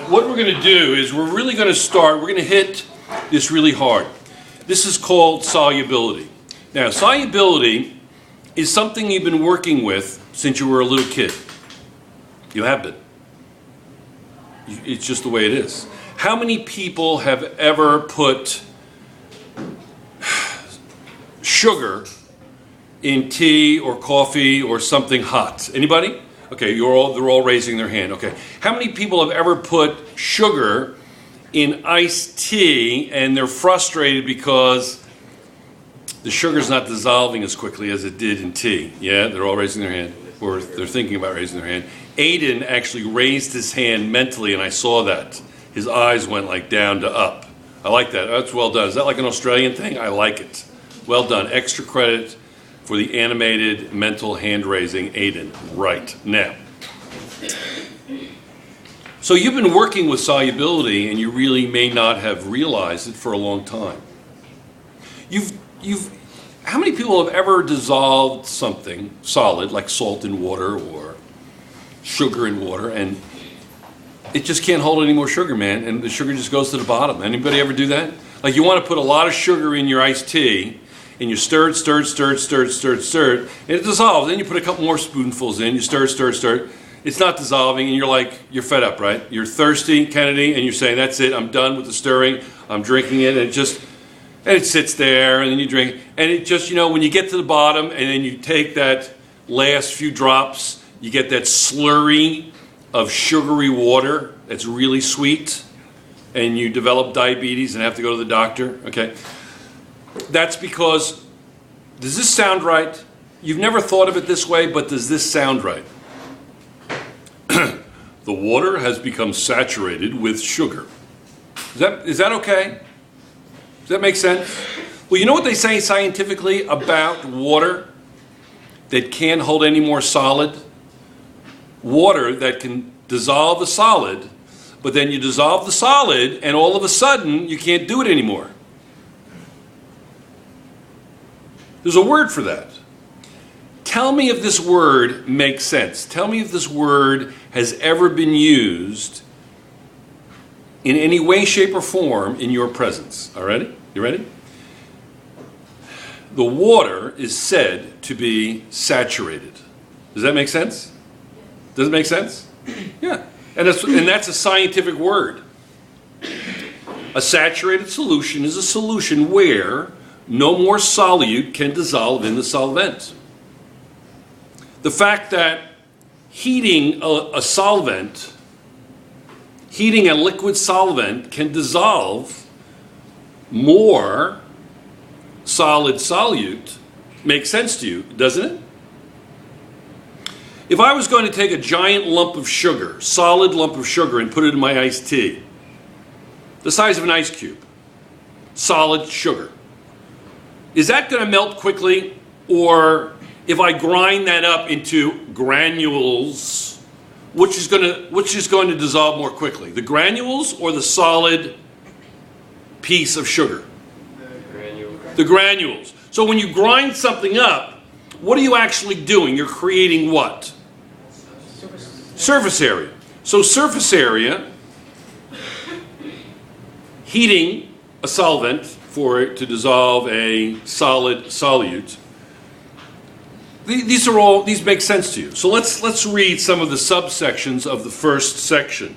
what we're going to do is we're really going to start, we're going to hit this really hard. This is called solubility. Now, solubility is something you've been working with since you were a little kid. You have been. It's just the way it is. How many people have ever put sugar in tea or coffee or something hot? Anybody? Okay, they're all raising their hand. Okay. How many people have ever put sugar in iced tea and they're frustrated because the sugar's not dissolving as quickly as it did in tea? Yeah, they're all raising their hand, or they're thinking about raising their hand. Aiden actually raised his hand mentally, and I saw that. His eyes went like down to up. I like that. That's well done. Is that like an Australian thing? I like it. Well done. Extra credit for the animated mental hand raising, Aiden. Right. Now, so you've been working with solubility, and you really may not have realized it for a long time. How many people have ever dissolved something solid, like salt in water or sugar in water, and it just can't hold any more sugar, man, and the sugar just goes to the bottom? Anybody ever do that? Like, you want to put a lot of sugar in your iced tea, and you stir it, and it dissolves. Then you put a couple more spoonfuls in, you stir it. It's not dissolving, and you're fed up, right? You're thirsty, Kennedy, and you're saying, that's it, I'm done with the stirring, I'm drinking it, and it sits there, and then you drink, and it just, when you get to the bottom, and then you take that last few drops, you get that slurry of sugary water that's really sweet, and you develop diabetes and have to go to the doctor, okay? That's because, does this sound right? You've never thought of it this way, but does this sound right? The water has become saturated with sugar. Is that okay? Does that make sense? Well, you know what they say scientifically about water that can't hold any more solid? Water that can dissolve the solid, but then you dissolve the solid and all of a sudden you can't do it anymore. There's a word for that. Tell me if this word makes sense. Tell me if this word has ever been used in any way, shape, or form in your presence. All right? You ready? The water is said to be saturated. Does that make sense? Does it make sense? Yeah. And that's a scientific word. A saturated solution is a solution where no more solute can dissolve in the solvent. The fact that heating a liquid solvent can dissolve more solid solute makes sense to you, doesn't it? If I was going to take a giant lump of sugar, solid lump of sugar, and put it in my iced tea, the size of an ice cube, solid sugar, is that going to melt quickly? Or if I grind that up into granules, which is going to dissolve more quickly? The granules or the solid piece of sugar? The granules. So when you grind something up, what are you actually doing? You're creating what? Surface area. So surface area, heating a solvent for it to dissolve a solid solute. These make sense to you. So let's read some of the subsections of the first section.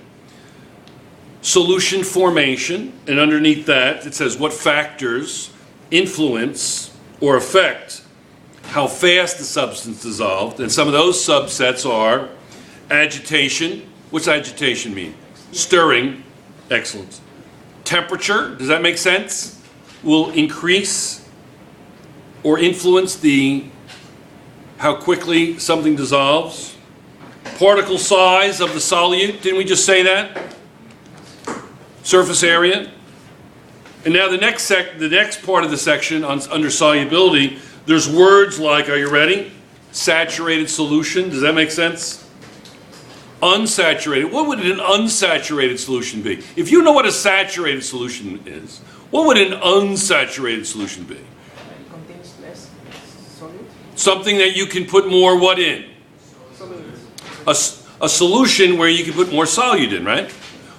Solution formation, and underneath that it says what factors influence or affect how fast the substance dissolved, and some of those subsets are agitation. What's agitation mean? Stirring. Excellent. Temperature, does that make sense? Will increase or influence how quickly something dissolves. Particle size of the solute, didn't we just say that? Surface area. And now the next part of the section under solubility, there's words like, are you ready? Saturated solution, does that make sense? Unsaturated, what would an unsaturated solution be? If you know what a saturated solution is, what would an unsaturated solution be? Contains less solute. Something that you can put more what in? Solute. A solution where you can put more solute in, right?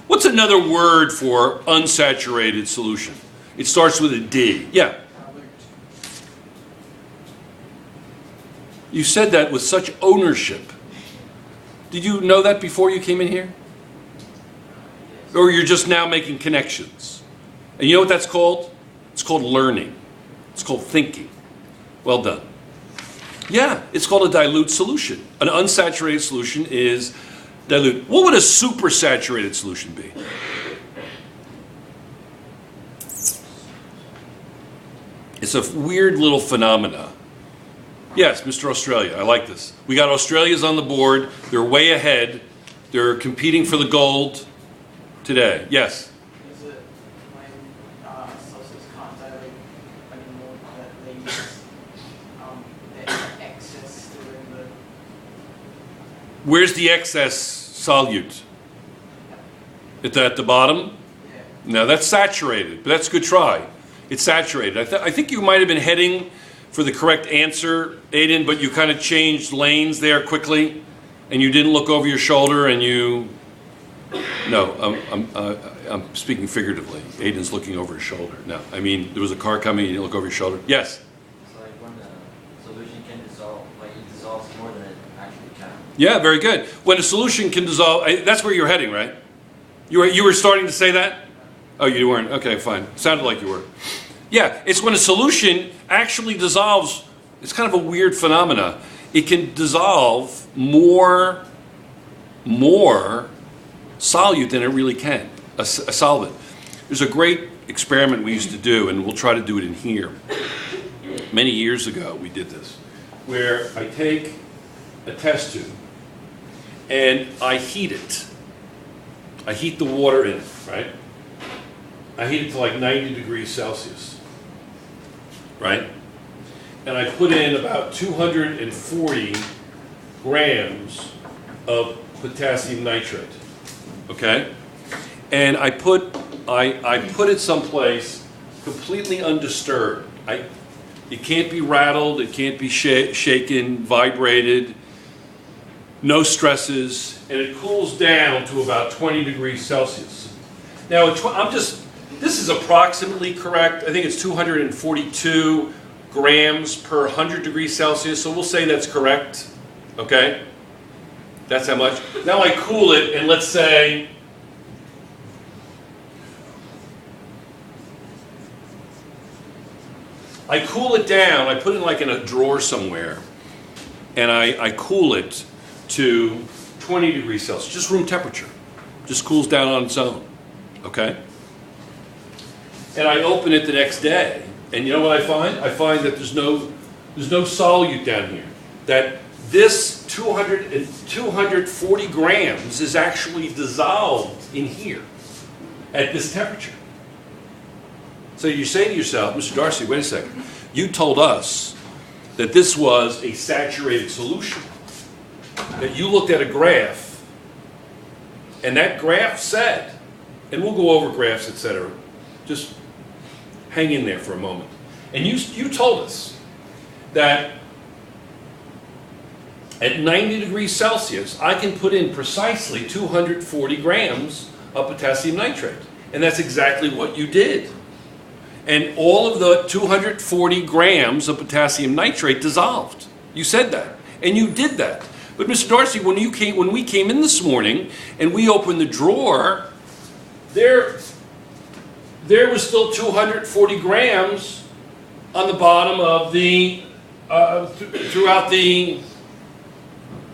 What's another word for unsaturated solution? It starts with a D. Yeah. You said that with such ownership. Did you know that before you came in here? Or you're just now making connections? And you know what that's called? It's called learning. It's called thinking. Well done. Yeah, it's called a dilute solution. An unsaturated solution is dilute. What would a supersaturated solution be? It's a weird little phenomena. Yes, Mr. Australia, I like this. We got Australia's on the board. They're way ahead. They're competing for the gold today. Yes? Is it when sources can't dilate anymore that they use the excess during the... Where's the excess solute? At the bottom? Yeah. No, that's saturated, but that's a good try. It's saturated. I think you might have been heading for the correct answer, Aiden, but you kind of changed lanes there quickly, and you didn't look over your shoulder, and you... No, I'm speaking figuratively. Aiden's looking over his shoulder. No, I mean, there was a car coming, you didn't look over your shoulder. Yes? It's like when the solution can dissolve, like it dissolves more than it actually can. Yeah, very good. When a solution can dissolve, that's where you're heading, right? You were starting to say that? Oh, you weren't. Okay, fine. Sounded like you were. Yeah, it's when a solution actually dissolves. It's kind of a weird phenomena. It can dissolve more solute than it really can, a solvent. There's a great experiment we used to do, and we'll try to do it in here. Many years ago, we did this, where I take a test tube and I heat it. I heat the water in it, right? I heat it to like 90 degrees Celsius, right? And I put in about 240 grams of potassium nitrate, okay? And I put it someplace completely undisturbed. It can't be rattled, it can't be shaken, vibrated, no stresses, and it cools down to about 20 degrees Celsius. Now, this is approximately correct. I think it's 242 grams per 100 degrees Celsius, so we'll say that's correct, okay? That's how much. Now I cool it, and let's say I cool it down. I put it like in a drawer somewhere, and I cool it to 20 degrees Celsius, just room temperature. Just cools down on its own, okay? And I open it the next day, and you know what I find? I find that there's no solute down here. That this 240 grams is actually dissolved in here at this temperature. So you say to yourself, Mr. Darcy, wait a second. You told us that this was a saturated solution. That you looked at a graph, and that graph said, and we'll go over graphs, etc. Just hang in there for a moment. And you told us that at 90 degrees Celsius, I can put in precisely 240 grams of potassium nitrate. And that's exactly what you did. And all of the 240 grams of potassium nitrate dissolved. You said that. And you did that. But Mr. Darcy, when we came in this morning and we opened the drawer, there was still 240 grams on the bottom of the, throughout the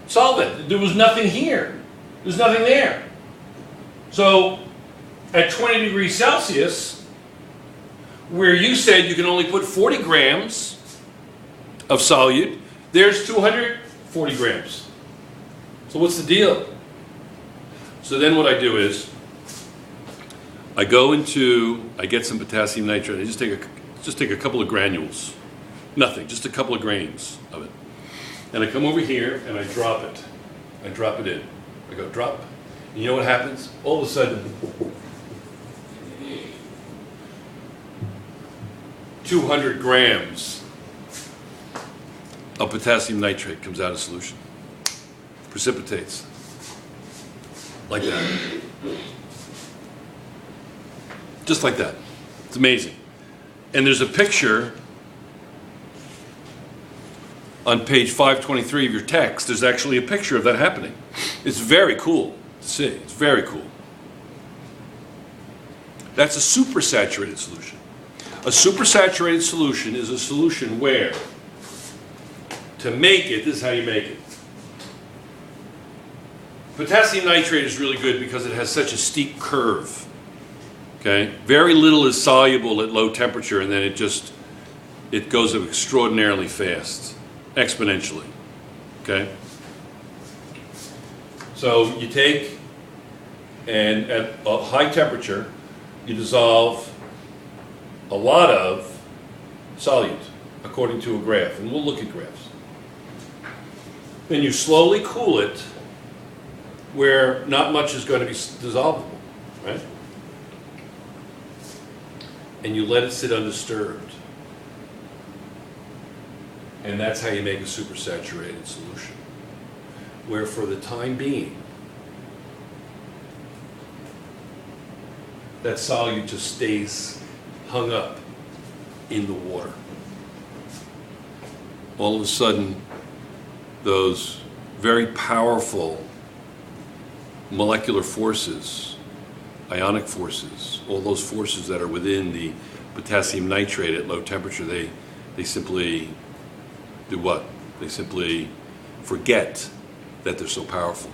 solvent. There was nothing here. There's nothing there. So at 20 degrees Celsius, where you said you can only put 40 grams of solute, there's 240 grams. So what's the deal? So then what I do is, I get some potassium nitrate. I just take a couple of granules. Nothing, just a couple of grains of it. And I come over here and I drop it. I drop it in. I go drop. And you know what happens? All of a sudden, 200 grams of potassium nitrate comes out of solution. Precipitates. Like that. Just like that. It's amazing. And there's a picture on page 523 of your text. There's actually a picture of that happening. It's very cool to see. It's very cool. That's a supersaturated solution. A supersaturated solution is a solution where, to make it, this is how you make it. Potassium nitrate is really good because it has such a steep curve. Okay? Very little is soluble at low temperature, and then it goes extraordinarily fast, exponentially. Okay? So you take, and at a high temperature, you dissolve a lot of solute, according to a graph, and we'll look at graphs. Then you slowly cool it where not much is going to be dissolvable, right? And you let it sit undisturbed. And that's how you make a supersaturated solution, where for the time being, that solute just stays hung up in the water. All of a sudden, those very powerful molecular forces, ionic forces, all those forces that are within the potassium nitrate at low temperature, they simply do what? They simply forget that they're so powerful.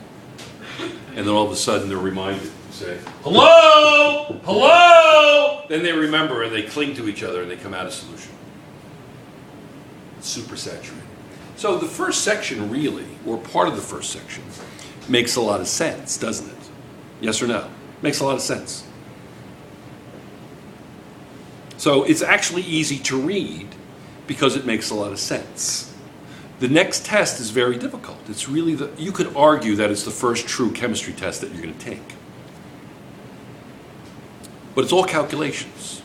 And then all of a sudden they're reminded. Say, hello, hello. Then they remember and they cling to each other and they come out of solution. Supersaturated. So the first section really, or part of the first section, makes a lot of sense, doesn't it? Yes or no? Makes a lot of sense. So it's actually easy to read because it makes a lot of sense. The next test is very difficult. It's really you could argue that it's the first true chemistry test that you're going to take. But it's all calculations.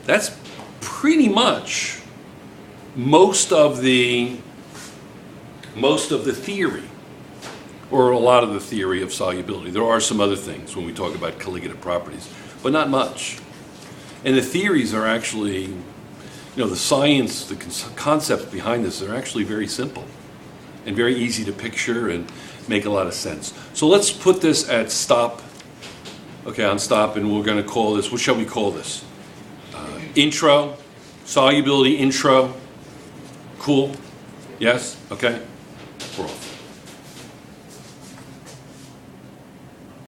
That's pretty much most of the theory, or a lot of the theory of solubility. There are some other things when we talk about colligative properties, but not much. And the theories are actually, the science, the concepts behind this are actually very simple and very easy to picture and make a lot of sense. So let's put this at stop. Okay, on stop, and we're going to call this, what shall we call this? Intro, solubility intro. Cool? Yes? Okay? We're off.